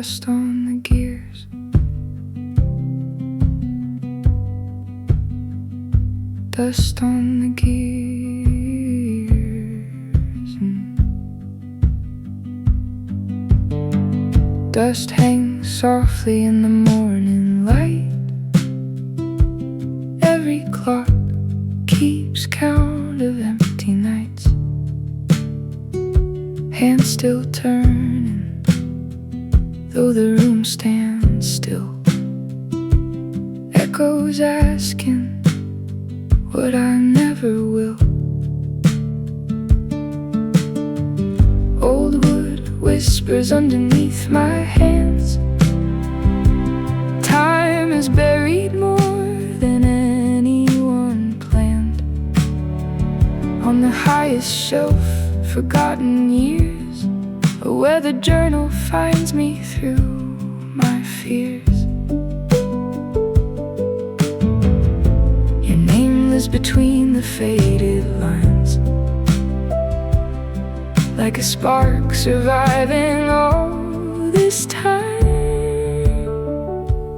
dust on the gears. Dust on the gears. Dust hangs softly in the morning light. Every clock keeps count of empty nights. Hands still turning, though the room stands still. Echoes asking what I never will. Old wood whispers underneath my hands. Time has buried more than anyone planned. On the highest shelf, forgotten years, where the journal finds me through my fears. Your name lives between the faded lines, like a spark surviving all this time.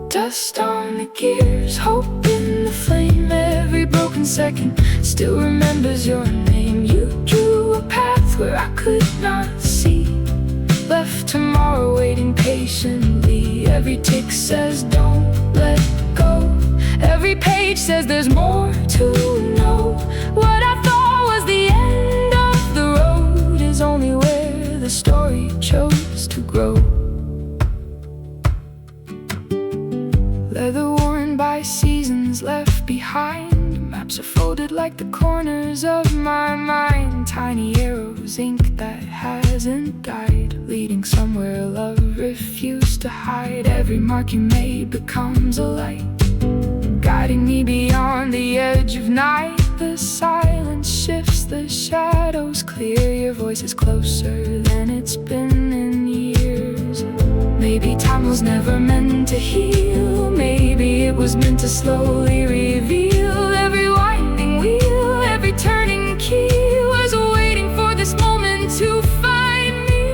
Dust on the gears, hope in the flame. Every broken second still remembers your name. You drew a path where I could not see, left tomorrow waiting patiently. Every tick says don't let go. Every page says there's more to know. What I thought was the end of the road is only where the story chose to grow. Leather worn by seasons left behind. Maps are folded like the corners of my mind. Tiny arrows, ink that hasn't died, leading somewhere love refused to hide. Every mark you made becomes a light, guiding me beyond the edge of night. The silence shifts, the shadows clear. Your voice is closer than it's been in years. Maybe time was never meant to heal. Maybe it was meant to slowly reveal. Every winding wheel, every turning key was waiting for this moment to find me.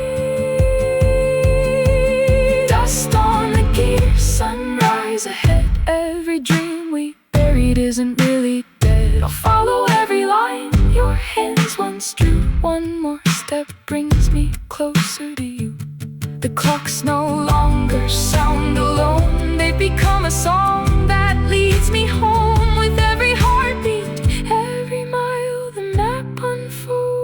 Dust on the gears, sunrise ahead. Every dream we buried isn't really dead. I'll follow every line your hands once drew. One more step brings me closer to you. The clocks no longer sound alone. They've become a song that leads me home. With every heartbeat, every mile, the map unfolds,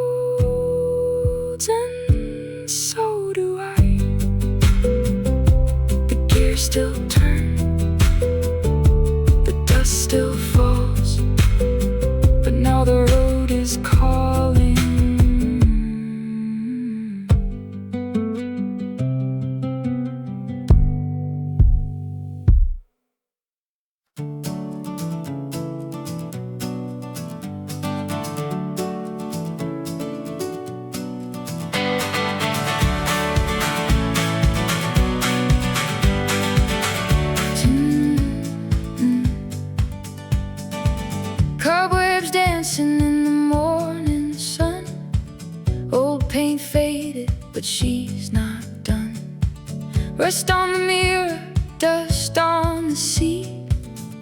and so do I. The gears still turn, the dust still falls, but now the road is calling. Cobwebs dancing in the morning sun. Old paint faded, but she's not done. Rust on the mirror, dust on the seat.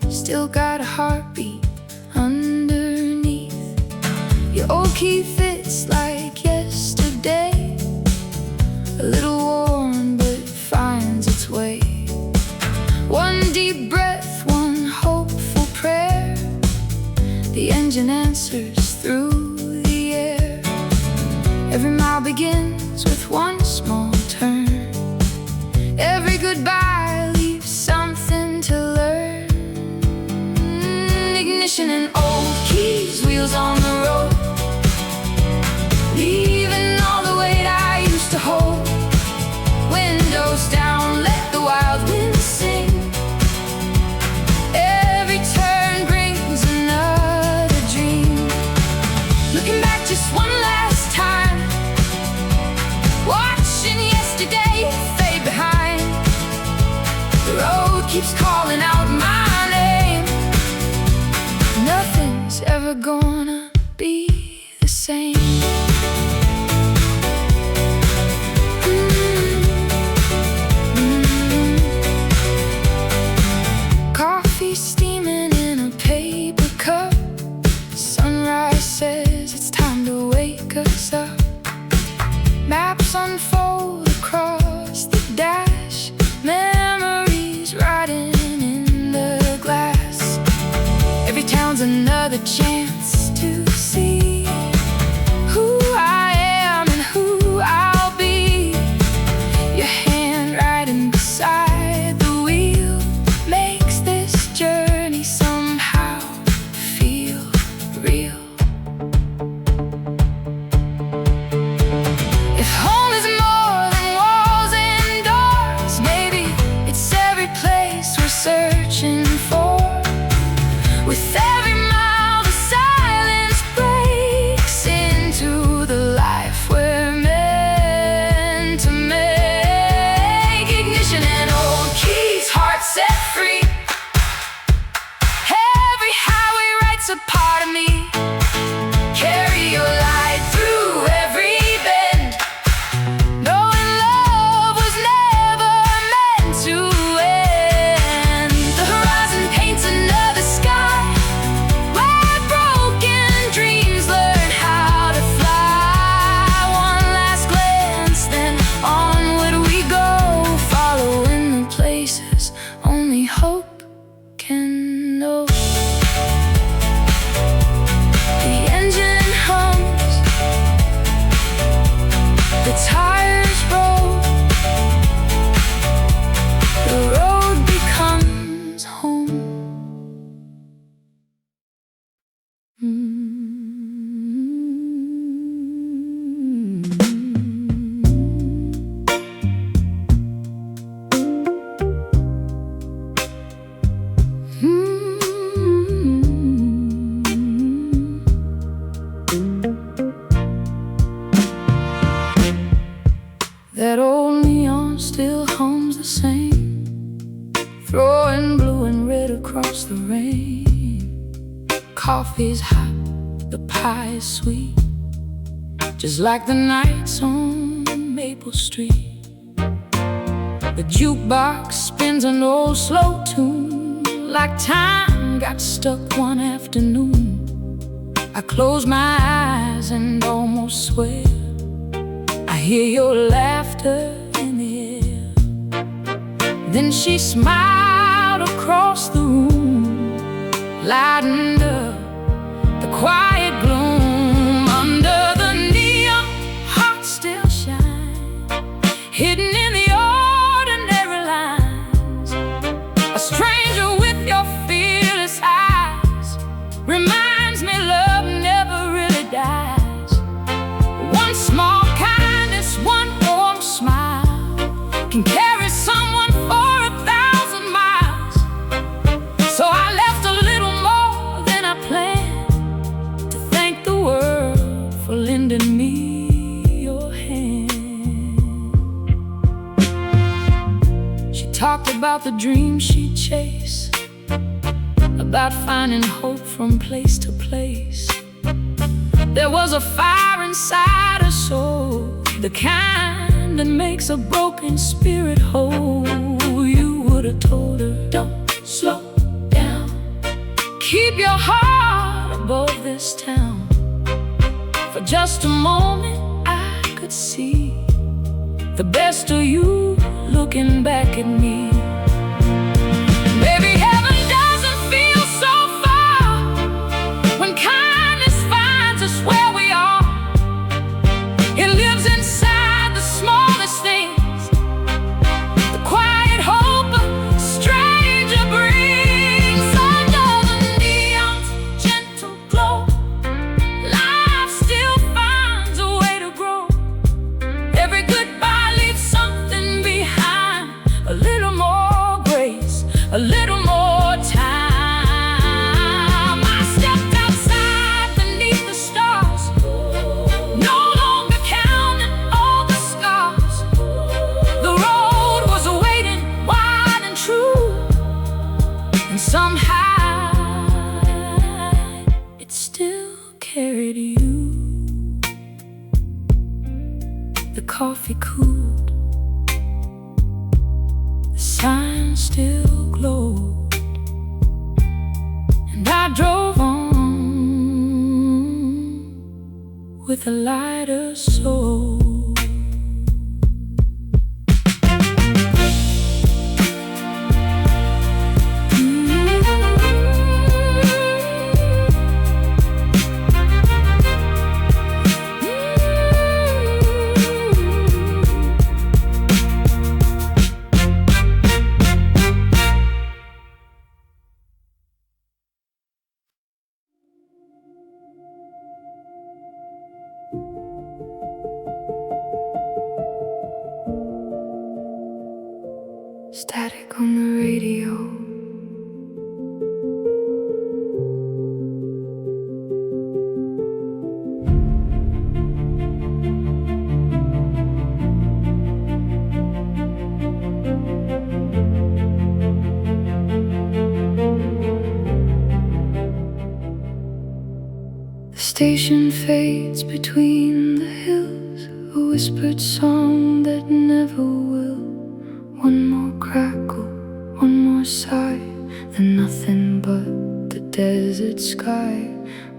Still got a heartbeat underneath. Your old key fits like yesterday, a little worn but finds its way. One deep breath, one hopeful prayer. The engine answers through the air. Every mile begins with one small turn. Every goodbye leaves something to learn. Ignition and old keys, wheels on the road, leaving all the weight I used to hold. Windows down, let the wild wind sing. Every turn brings another dream. Looking back just one last time, watching yesterday fade behind. The road keeps calling out my name. Nothing's ever gonna be the same. set free. Every highway writes a part of me. Carry your light through every bend, knowing love was never meant to end. The horizon paints another sky, where broken dreams learn how to fly. One last glance, then onward we go, following the places only hope can know. The engine hums, the tires roll, the road becomes home. That old neon still hums the same, throwing blue and red across the rain. Coffee's hot, the pie is sweet, just like the nights on Maple Street. The jukebox spins an old slow tune, like time got stuck one afternoon. I close my eyes and almost swear I hear your laughter in the air. Then she smiled across the room, lightened up the quiet gloom. Under the neon, hearts still shine, hidden in the ordinary lines. A stranger with your fearless eyes reminds me love never really dies. One small one warm smile can carry someone for 1,000 miles. So I left a little more than I planned, to thank the world for lending me your hand. She talked about the dreams she'd chase, about finding hope from place to place. There was a fire inside her soul, the kind that makes a broken spirit whole. You would have told her, don't slow down, keep your heart above this town. For just a moment I could see the best of you looking back at me. Baby, heaven doesn't feel so far when kindness finds us where we are. It lives inside the smallest things, the quiet hope a stranger brings. Under the neon's gentle glow, life still finds a way to grow. Every goodbye leaves something behind, a little more grace, a little more time. I stepped outside beneath the stars, no longer counting all the scars. The road was waiting wide and true, and somehow it still carried you. The coffee cooled, the sign still glowed, and I drove on with a lighter soul. Static on the radio. station fades between the hills, a whispered song that never will. One more crackle, one more sigh, then nothing but the desert sky.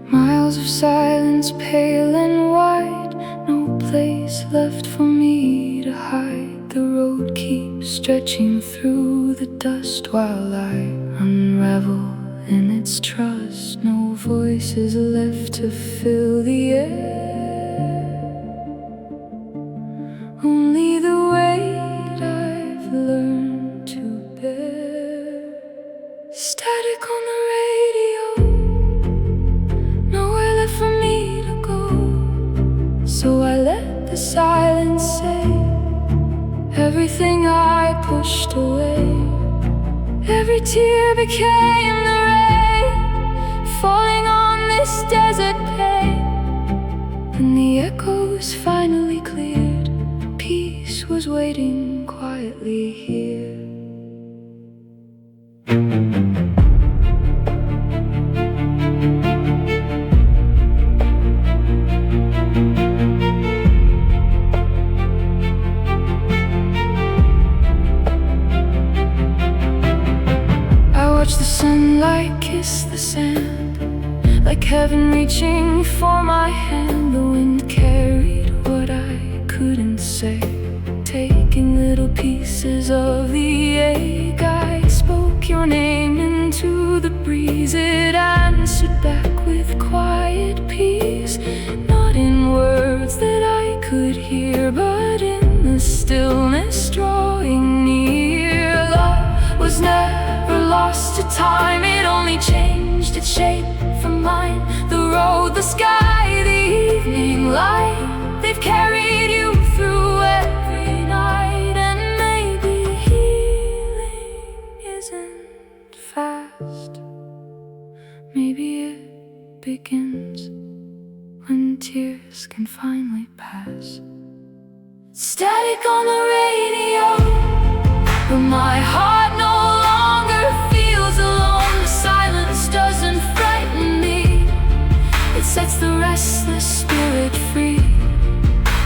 Miles of silence, pale and wide, no place left for me to hide. The road keeps stretching through the dust while I unravel in its trust. No voices left to fill the air, only the weight I've learned to bear. Static on the radio, nowhere left for me to go. So I let the silence say everything I pushed away. Every tear became the rain falling on this desert plain. And the echoes finally cleared, peace was waiting quietly here. Watch the sunlight kiss the sand, like heaven reaching for my hand. The wind carried what I couldn't say, taking little pieces of the ache. I spoke your name into the breeze, it answered back with quiet peace. Not in words that I could hear, but in the stillness drawing near. Love was never lost to time, it only changed its shape from mine. The road, the sky, the evening light, they've carried you through every night. And maybe healing isn't fast, maybe it begins when tears can finally pass. Static on the radio, but my heart no longer feels alone. The silence doesn't frighten me, it sets the restless spirit free.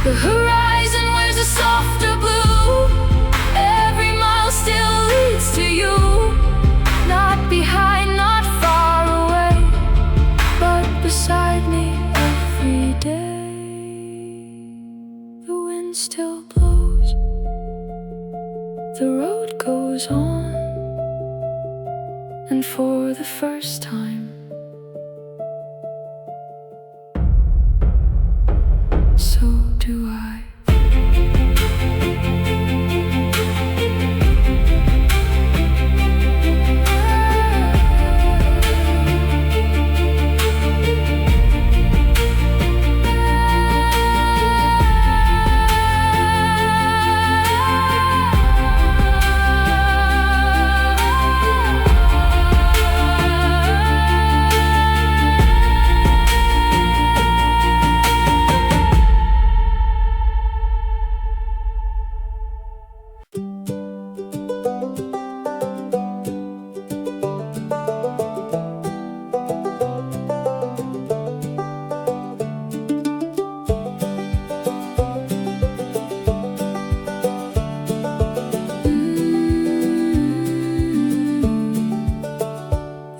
The horizon wears a softer blue, every mile still leads to you. Not behind, not far away, but beside me every day. The wind still blows, the road goes on, and for the first time, so do I.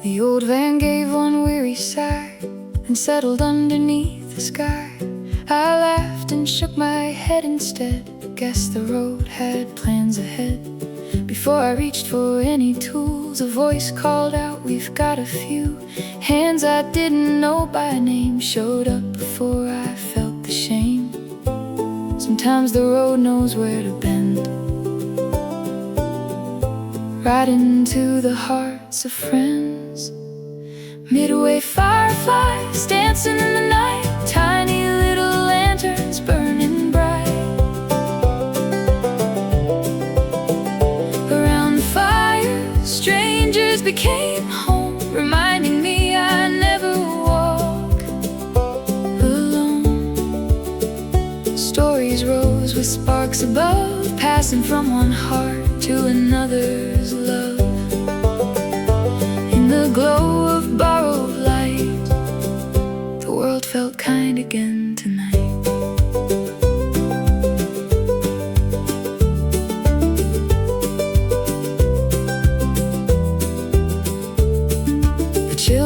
The old van gave one weary sigh and settled underneath the sky. I laughed and shook my head instead, guess the road had plans ahead. Before I reached for any tools, a voice called out, "We've got a few." Hands I didn't know by name showed up before I felt the shame. Sometimes the road knows where to bend, right into the hearts of friends. Midway fireflies dancing in the night, tiny little lanterns burning bright. Around the fire, strangers became home, reminding me I never walk alone. Stories rose with sparks above, passing from one heart to another's love. In the glow of borrowed light, the world felt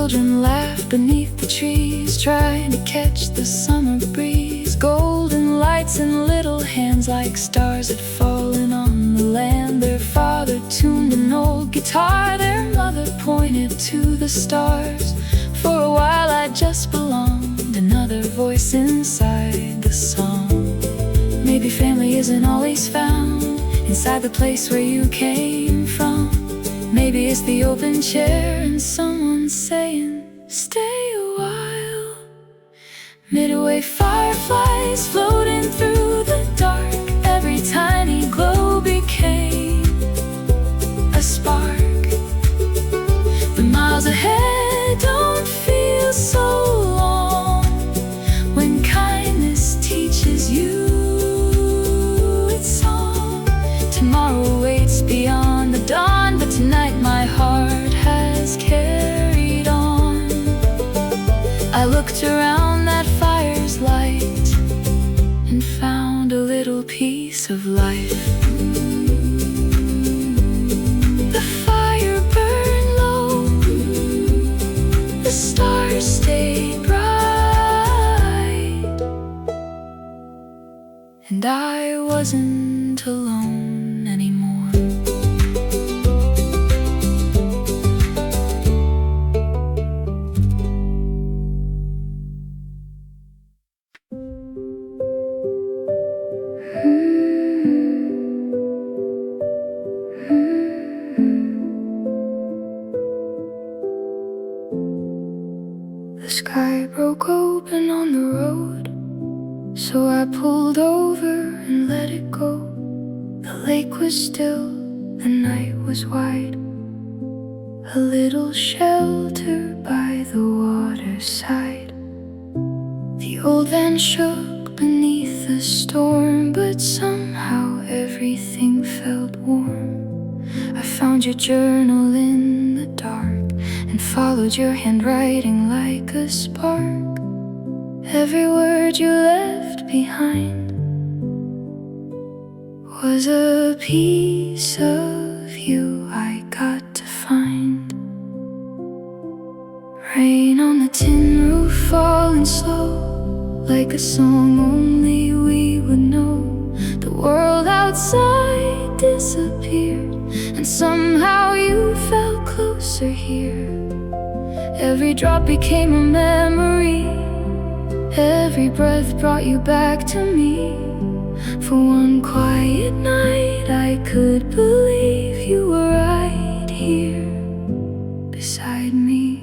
children laughed beneath the trees, trying to catch the summer breeze. Golden lights and little hands like stars had fallen on the land. Their father tuned an old guitar, their mother pointed to the stars. For a while I just belonged, another voice inside the song. Maybe family isn't always found inside the place where you came from. Maybe it's the open chair and someone saying, stay a while. Midway fireflies floating through the dark, every tiny glow became a spark. The miles ahead don't feel so long when kindness teaches you its song. Tomorrow waits beyond the dawn, but tonight my heart has carried on. I looked around that fire's light and found a little piece of life. The fire burned low, the stars stayed bright, and I wasn't alone anymore. The sky broke open on the road, so I pulled over and let it go. The lake was still, the night was wide, a little shelter by the water's side. The old van shook beneath the storm, but somehow everything felt warm. I found your journal in the dark and followed your handwriting like a spark. Every word you left behind was a piece of you I got to find. Rain on the tin roof falling slow, like a song only we would know. The world outside disappeared, and somehow you felt closer here. Every drop became a memory, every breath brought you back to me. For one quiet night I could believe you were right here beside me.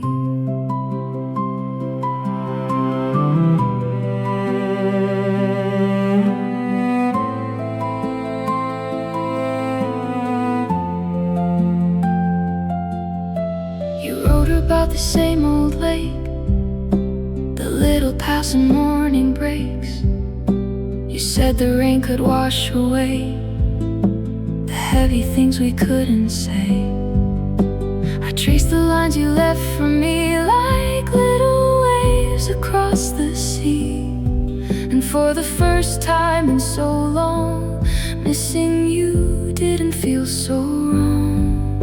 You wrote about the same old lake, the little passing morning breaks. You said the rain could wash away the heavy things we couldn't say. I traced the lines you left for me like little waves across the sea. And for the first time in so long, missing you didn't feel so wrong.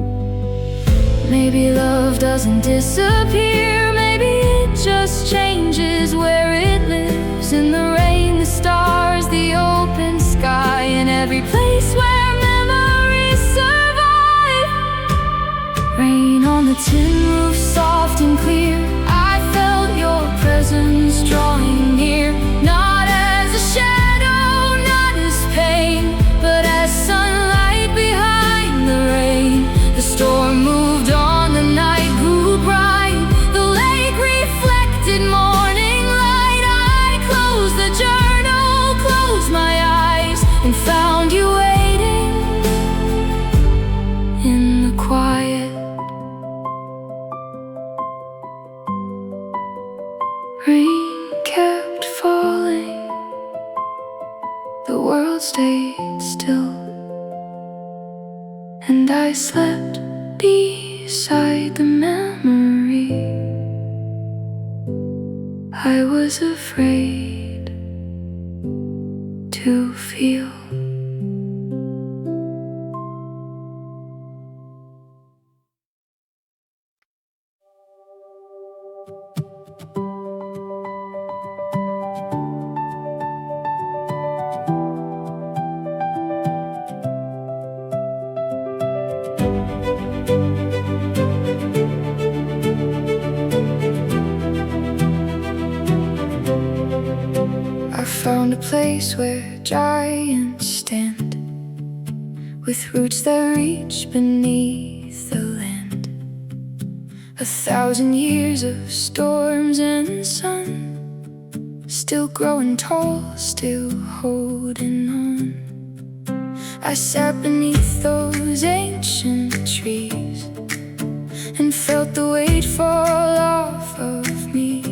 Maybe love doesn't disappear, maybe it just changes where it lives. In the rain, the stars, the open sky, in every place where memories survive. Rain on the tin roof, soft and clear, I felt your presence drawing near. Not as a shadow, not as pain, but as sunlight behind the rain. The storm moved on, the night grew bright, the lake reflected morning light. I closed the journal, closed my eyes, and found you waiting in the quiet. Rain kept falling, the world stayed still, and I slept beside the memory I was afraid to feel. place where giants stand, with roots that reach beneath the land. 1,000 years of storms and sun, still growing tall, still holding on. I sat beneath those ancient trees and felt the weight fall off of me.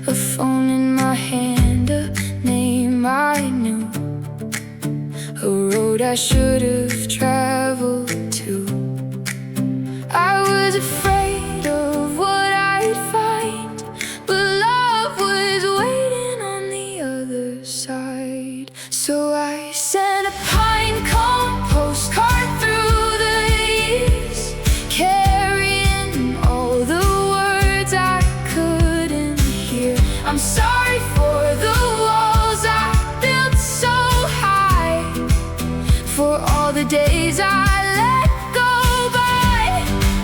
A phone in my hand, a name I knew, a road I should have traveled to. I was afraid of what I'd find, but love was waiting on the other side. So I sent a pine cone postcard through the years, carrying all the words I couldn't hear. I'm sorry for the walls I built so high, for all the days I let go by,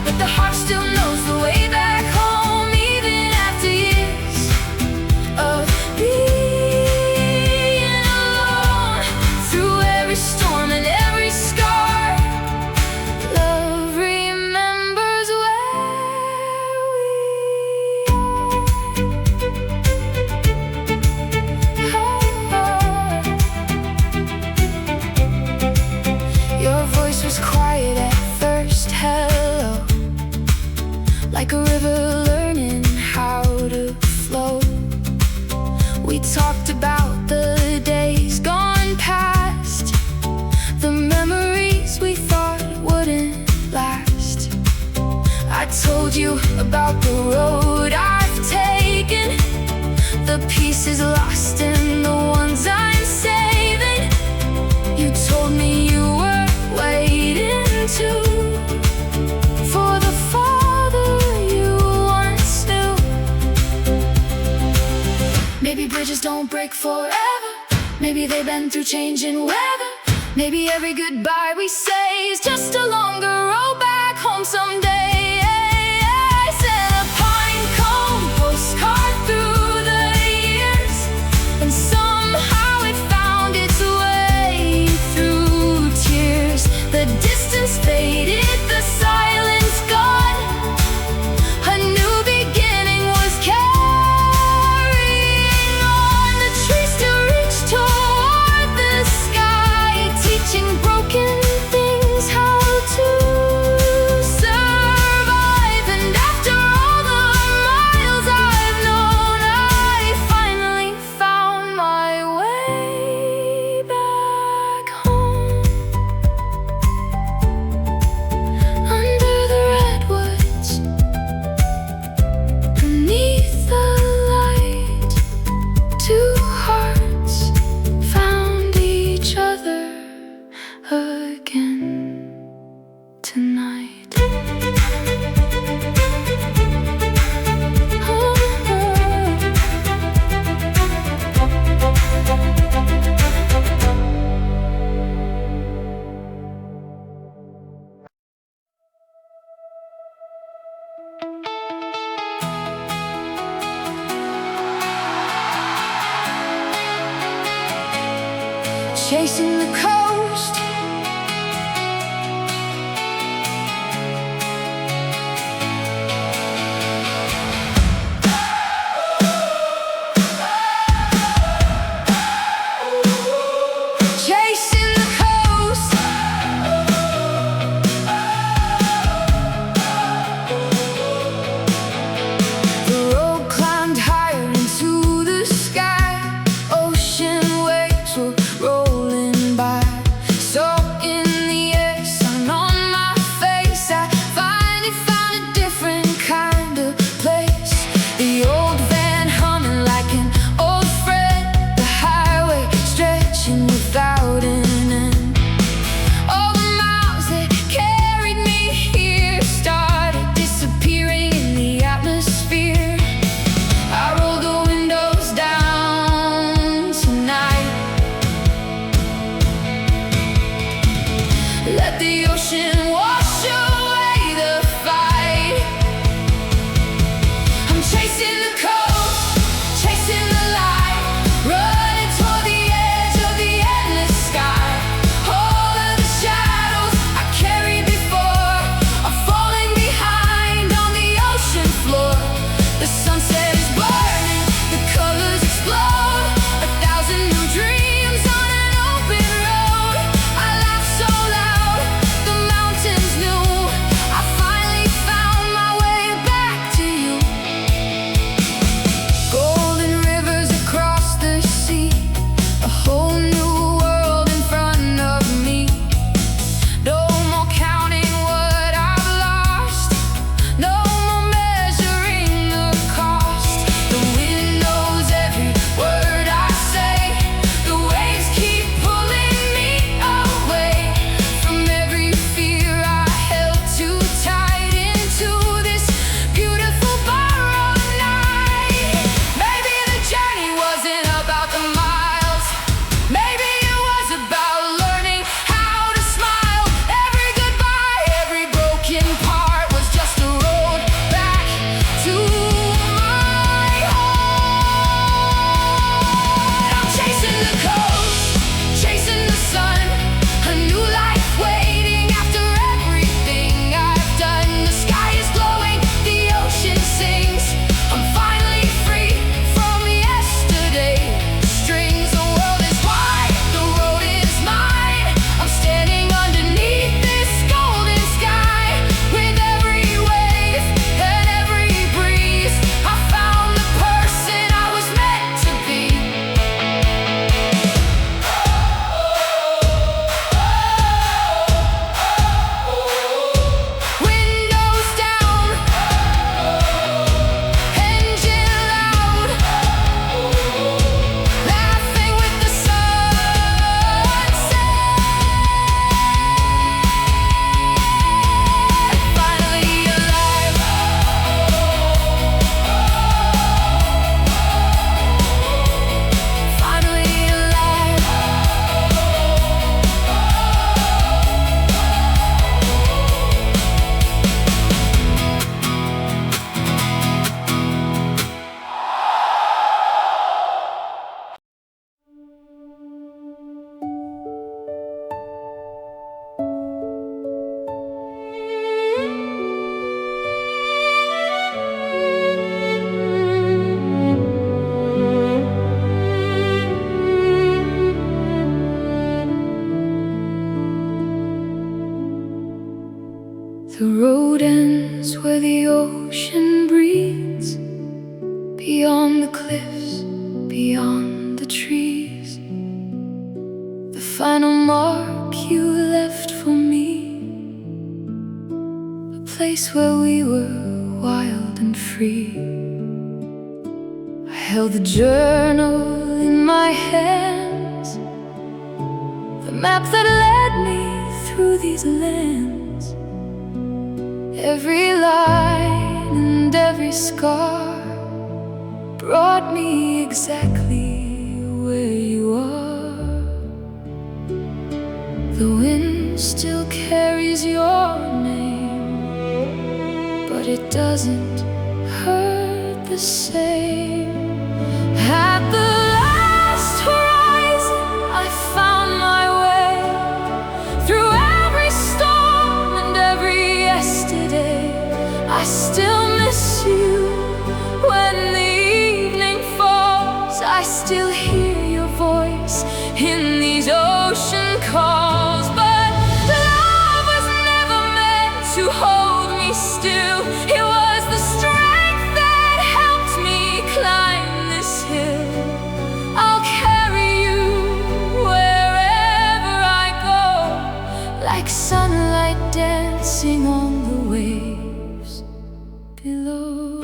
but the heart still knows the way back home, even after years of being alone. Through every storm and every scar, love remembers where we are. Your voice was quiet at first, hello, like a river learning how to flow. We talked about the days gone past, the memories we thought wouldn't last. I told you about the road I've taken, the pieces lost and the ones I'm saving. You told me you were waiting too, for the father you once knew. Maybe bridges don't break forever, maybe they've been through changing weather. Maybe every goodbye we say is just a longer road back home someday. I sent a pine cone postcard through the years, and somehow it found its way through tears. The distance faded, the silence gone, a new beginning was carrying on. The trees still reach toward the sky, teaching broken things how to survive. And after all the miles I've known, I finally found my way back home. Under the redwoods, beneath the light, two hearts found each other again tonight. Chasing the coast, chasing the coast. The road climbed higher into the sky, ocean waves were rolling by. So No more measuring the cost. The wind knows every word I say. The waves keep pulling me away from every fear I held too tight into this beautiful borrowed night. Maybe the journey wasn't about the miles. Maybe it was about learning how to smile. Every goodbye, every broken part was just a road back to my heart. I'm chasing the coast, chasing the sun. A new life waiting after everything I've done. The sky is glowing, the ocean sings. I'm finally free from yesterday strings. The world is wide, the road is mine. I'm standing underneath this golden sky. With every wave and every breeze, I found the person I was meant to be. Windows down, engine loud, laughing with the sunset. Finally alive. Finally alive. The road ends where the ocean breathes, beyond the cliffs, beyond the trees. The final mark you left for me, a place where we were wild and free. I held the journal in my hands, the map that led me through these lands. Every line and every scar brought me exactly where you are. The wind still carries your name, but it doesn't hurt the same. At the last horizon, I found my way through every storm and every yesterday. I still miss you when the evening falls. I still hear your voice in these ocean calls. But love was never meant to hold me still. It was the strength that helped me climb this hill. I'll carry you wherever I go, like sunlight dancing on the waves below.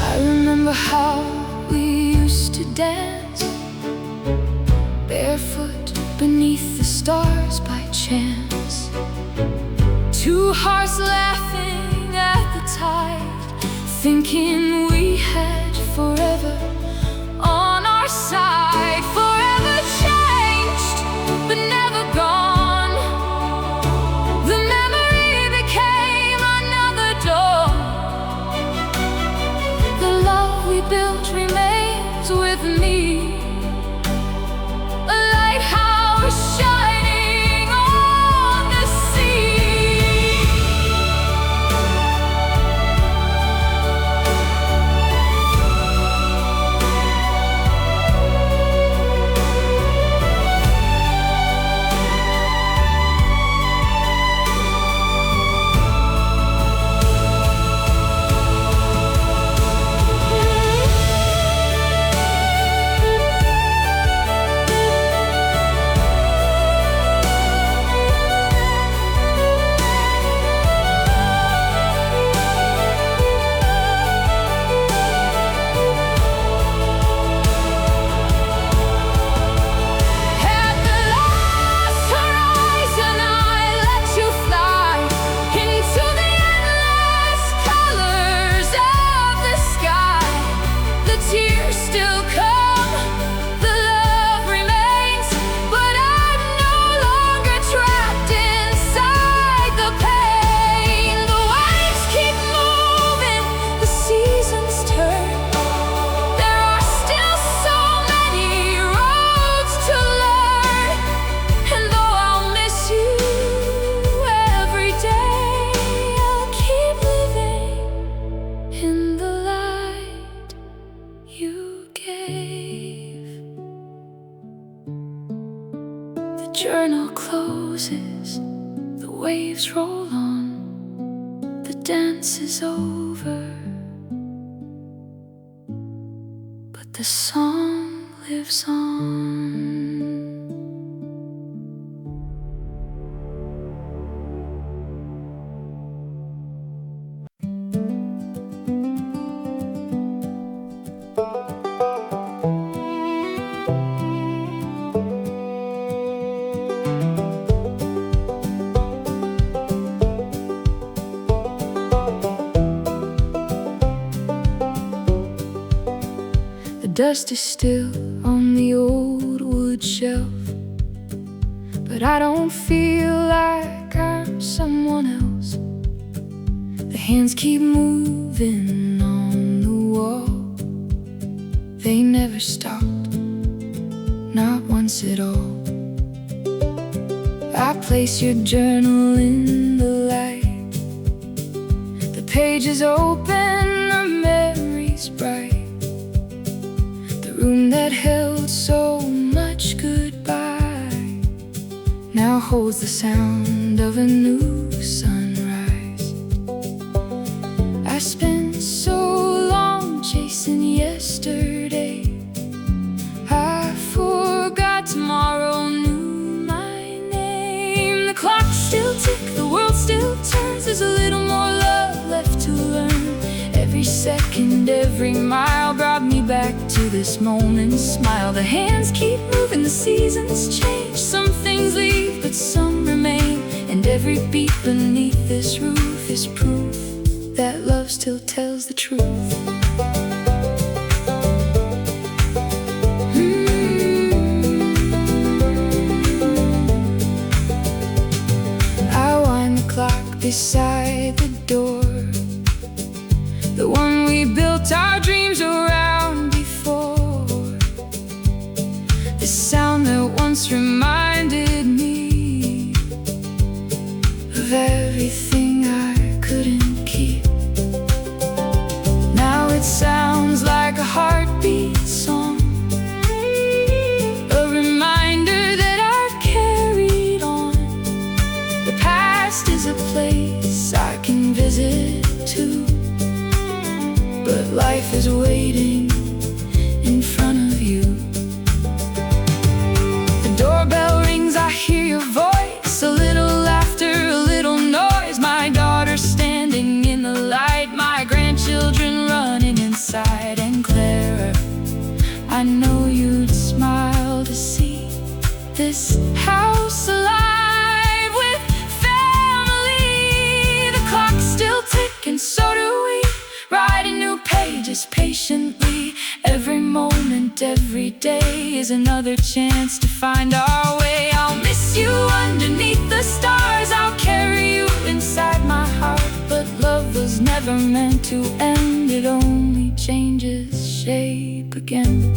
I remember how we used to dance, barefoot beneath the stars by chance. Two hearts laughing at the tide, thinking we had forever on our side. Forever changed, but never gone. The memory became another dawn. The love we built remains with me, a lighthouse shining on the sea. waves roll on, the dance is over, but the song lives on. The dust is still on the old wood shelf, but I don't feel like I'm someone else. The hands keep moving on the wall. They never stopped, not once at all. I place your journal in the light. The pages open, the memories bright. The room that held so much goodbye now holds the sound of a new sunrise. I spent so long chasing yesterday, I forgot tomorrow knew my name. The clocks still tick, the world still turns. There's a little more love left to learn. Every second, every mile brought me back to this moment. Smile, the hands keep moving, the seasons change. Some things leave, but some remain. And every beat beneath this roof is proof that love still tells the truth. I wind the clock beside the door, the one we built our dreams around before. The sound that once reminded me of everything I couldn't keep. Now it sounds like a heartbeat song, a reminder that I've carried on. The past is a place I can visit too, but life is waiting in front of you. The doorbell rings, I hear your voice, a little laughter, a little noise. My daughter standing in the light, my grandchildren running inside. And Clara, I know you'd smile to see this house alive with family. The clock's still ticking, so do we, writing new pages patiently. Every moment, every day is another chance to find our way. I'll miss you underneath the stars, I'll carry you inside my heart. But love was never meant to end, it only changes shape again.